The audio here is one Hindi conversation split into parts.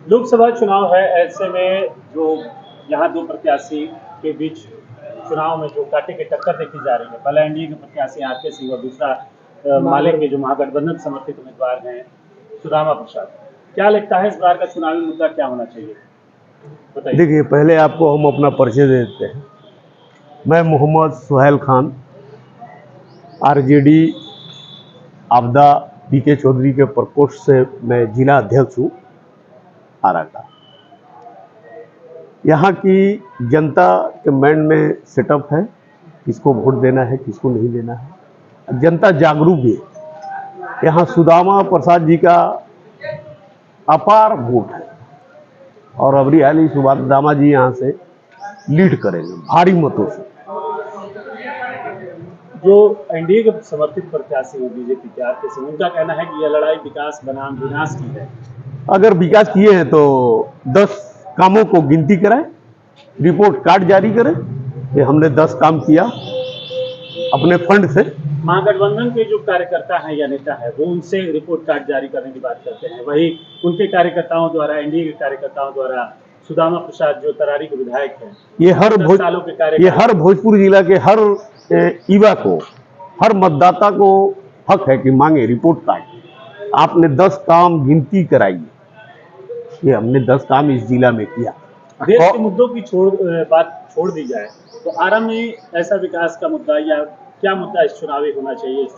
लोकसभा चुनाव है, ऐसे में जो यहाँ दो प्रत्याशी के बीच चुनाव में जो कांटे की टक्कर देखी जा रही है, पहले एनडीए के प्रत्याशी आर के सिंह और दूसरा माले के जो महागठबंधन समर्थित उम्मीदवार हैं सुदामा प्रसाद। क्या लगता है इस बार का चुनावी मुद्दा क्या होना चाहिए, बताइए। देखिए, पहले आपको हम अपना परिचय दे देते हैं। मैं मोहम्मद सुहेल खान, आरजेडी आपदा पीके चौधरी के प्रकोष्ठ से मैं जिला अध्यक्ष हूँ आरा का। यहाँ की जनता के माइंड में सेटअप है, किसको वोट देना है, किसको नहीं देना है। जनता जागरूक है। यहाँ सुदामा प्रसाद जी का अपार वोट है और अबरी हाली सुदामा जी यहाँ से लीड करेंगे भारी मतों से। जो एनडीए के समर्थित प्रत्याशी हैं बीजेपी के आर के सिंह, उनका कहना है कि यह लड़ाई विकास बनाम विनाश की है। अगर विकास किए हैं तो 10 कामों को गिनती कराएं, रिपोर्ट कार्ड जारी करें कि हमने 10 काम किया अपने फंड से। महागठबंधन के जो कार्यकर्ता हैं या नेता है वो उनसे रिपोर्ट कार्ड जारी करने की बात करते हैं, वही उनके कार्यकर्ताओं द्वारा, एनडीए के कार्यकर्ताओं द्वारा सुदामा प्रसाद जो तरारी के विधायक हैं, ये हर भोजपुर जिला के हर युवा को, हर मतदाता को हक है कि मांगे रिपोर्ट कार्ड। आपने 10 काम गिनती कराई, ये हमने 10 काम इस जिला में किया। देश के मुद्दों की बात छोड़ दी जाए तो आरा में ऐसा विकास का मुद्दा या क्या मुद्दा इस चुनावी होना चाहिए? इस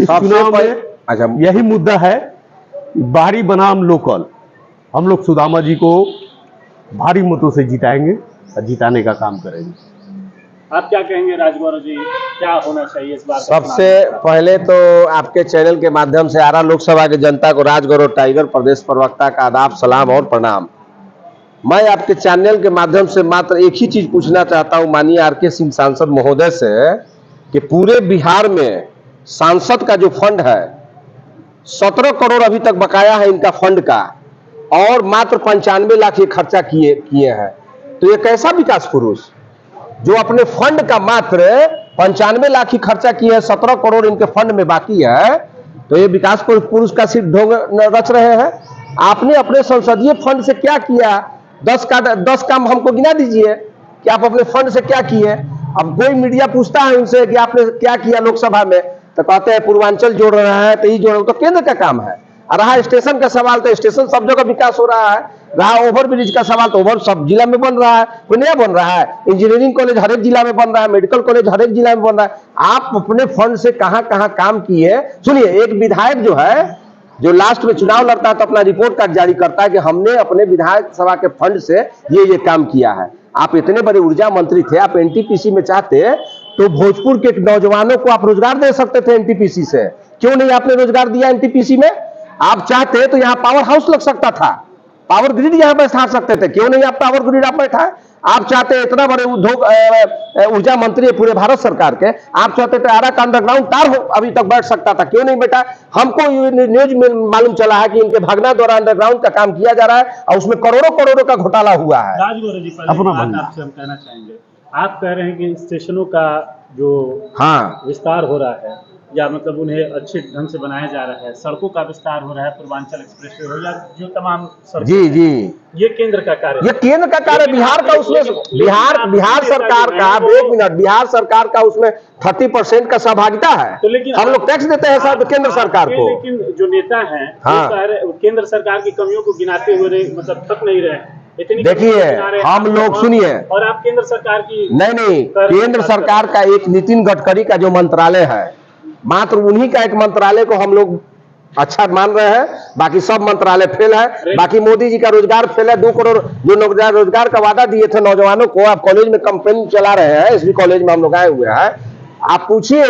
चुनाव में यही मुद्दा है, बाहरी बनाम लोकल। हम लोग सुदामा जी को भारी मतों से जिताएंगे और जिताने का काम करेंगे। आप क्या कहेंगे राजगौरव जी, क्या होना चाहिए इस बार? सबसे पहले तो आपके चैनल के माध्यम से आरा लोकसभा की जनता को राजगौरव टाइगर प्रदेश प्रवक्ता का आदाब, सलाम और प्रणाम। मैं आपके चैनल के माध्यम से मात्र एक ही चीज पूछना चाहता हूं माननीय आर के सिंह सांसद महोदय से कि पूरे बिहार में सांसद का जो फंड है 17 करोड़ अभी तक बकाया है इनका फंड का, और मात्र 95 लाख ये खर्चा किए हैं। तो ये कैसा विकास पुरुष जो अपने फंड का मात्र 95 लाख ही खर्चा किए हैं, 17 करोड़ इनके फंड में बाकी है। तो ये विकास पुरुष का सिर्फ ढोंग रच रहे हैं। आपने अपने संसदीय फंड से क्या किया? 10 काम हमको गिना दीजिए कि आप अपने फंड से क्या किए। अब कोई मीडिया पूछता है उनसे कि आपने क्या किया लोकसभा में, तो कहते हैं पूर्वांचल जोड़ रहा है, तो ये जोड़, तो केंद्र का काम है। रहा स्टेशन का सवाल, तो स्टेशन सब जगह विकास हो रहा है। रहा ओवर ब्रिज का सवाल, तो ओवर सब जिला में बन रहा है, कोई नया बन रहा है। इंजीनियरिंग कॉलेज हर एक जिला में बन रहा है, मेडिकल कॉलेज हर एक जिला में बन रहा है। आप अपने फंड से कहां कहां काम किए? सुनिए, एक विधायक जो है, जो लास्ट में चुनाव लड़ता है तो अपना रिपोर्ट कार्ड जारी करता है कि हमने अपने विधायक सभा के फंड से ये काम किया है। आप इतने बड़े ऊर्जा मंत्री थे, आप एनटीपीसी में चाहते तो भोजपुर के नौजवानों को आप रोजगार दे सकते थे एनटीपीसी से। क्यों नहीं आपने रोजगार दिया एनटीपीसी में? आप चाहते तो यहाँ पावर हाउस लग सकता था, पावर ग्रिड यहाँ बैठा सकते थे। क्यों नहीं आप पावर ग्रिड आप बैठाए? आप चाहते इतना बड़े उद्योग ऊर्जा मंत्री है पूरे भारत सरकार के, आप चाहते थे आरा का अंडरग्राउंड तार हो अभी तक बैठ सकता था। क्यों नहीं बैठा? हमको न्यूज में मालूम चला है कि इनके भागना द्वारा अंडरग्राउंड का काम किया जा रहा है और उसमें करोड़ों करोड़ों का घोटाला हुआ है। राजगौरव जी, आपसे हम कहना चाहेंगे, आप कह रहे हैं कि स्टेशनों का जो विस्तार हो रहा है या मतलब उन्हें अच्छे ढंग से बनाया जा रहा है, सड़कों का विस्तार हो रहा है, पूर्वांचल एक्सप्रेसवे हो या जो तमाम जी ये केंद्र का कार्य, ये केंद्र का कार्य, बिहार का उसमें बिहार सरकार का, एक मिनट, बिहार सरकार का उसमें 30% का सहभागिता है। तो लेकिन हम लोग टैक्स देते हैं सर केंद्र सरकार को। लेकिन जो नेता हैं केंद्र सरकार की कमियों को गिनाते हुए मतलब थक नहीं रहे। देखिए, हम लोग सुनिए, और आप केंद्र सरकार की नहीं, केंद्र सरकार का एक नितिन गडकरी का जो मंत्रालय है, मात्र उन्हीं का एक मंत्रालय को हम लोग अच्छा मान रहे हैं, बाकी सब मंत्रालय फेल है। बाकी मोदी जी का रोजगार फेल है। 2 करोड़ जो रोजगार का वादा दिए थे नौजवानों को, आप कॉलेज में कंपेन चला रहे हैं, एसबी कॉलेज में हम लोग आए हुए हैं। आप पूछिए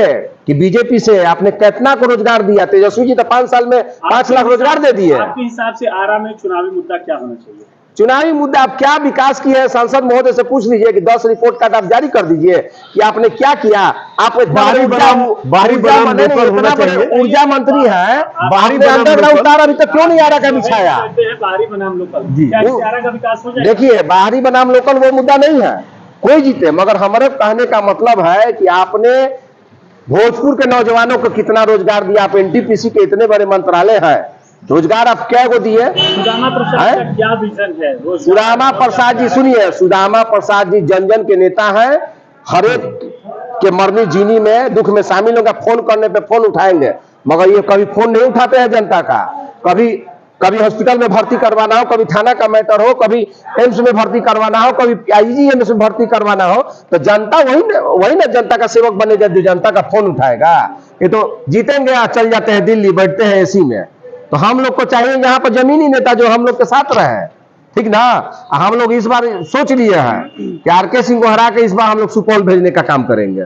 कि बीजेपी से आपने कितना को रोजगार दिया? तेजस्वी जी तो 5 साल में 5 लाख रोजगार दे दिए। आपके हिसाब से आरा में चुनावी मुद्दा क्या होना चाहिए? चुनावी मुद्दा आप क्या विकास किए हैं? सांसद महोदय से पूछ लीजिए कि 10 रिपोर्ट कार्ड आप जारी कर दीजिए कि आपने क्या किया। आप ऊर्जा मंत्री है, बाहरी अंडरग्राउंड तार अभी तक क्यों नहीं आरा का बिछाया? बाहरी बनाम लोकल, आरा का विकास हो जाए। देखिए, बाहरी बनाम लोकल वो मुद्दा नहीं है, कोई जीते, मगर हमारे कहने का मतलब है कि आपने भोजपुर के नौजवानों को कितना रोजगार दिया। आप एनटीपीसी के इतने बड़े मंत्रालय है, रोजगार आप क्या को दिए? सुदामा प्रसाद हैं? का क्या विजन है? रोजगार- सुदामा प्रसाद जी सुनिए, सुदामा प्रसाद जी जन जन के नेता हैं। हर एक के मरनी जीनी में दुख में शामिल होगा। फोन करने पे फोन उठाएंगे, मगर ये कभी फोन नहीं उठाते हैं जनता का। कभी हॉस्पिटल में भर्ती करवाना हो, कभी थाना का मैटर हो, कभी एम्स में भर्ती करवाना हो, कभी आईजीएमएस में भर्ती करवाना हो, तो जनता वही ना जनता का सेवक बनेगा जो जनता का फोन उठाएगा। ये तो जीतेंगे और चल जाते हैं दिल्ली, बैठते हैं एसी में। तो हम लोग को चाहिए यहाँ पर जमीनी नेता जो हम लोग के साथ रहे, ठीक ना। हम लोग इस बार सोच लिए हैं कि आरके सिंह को हरा के इस बार हम लोग सुपौल भेजने का काम करेंगे।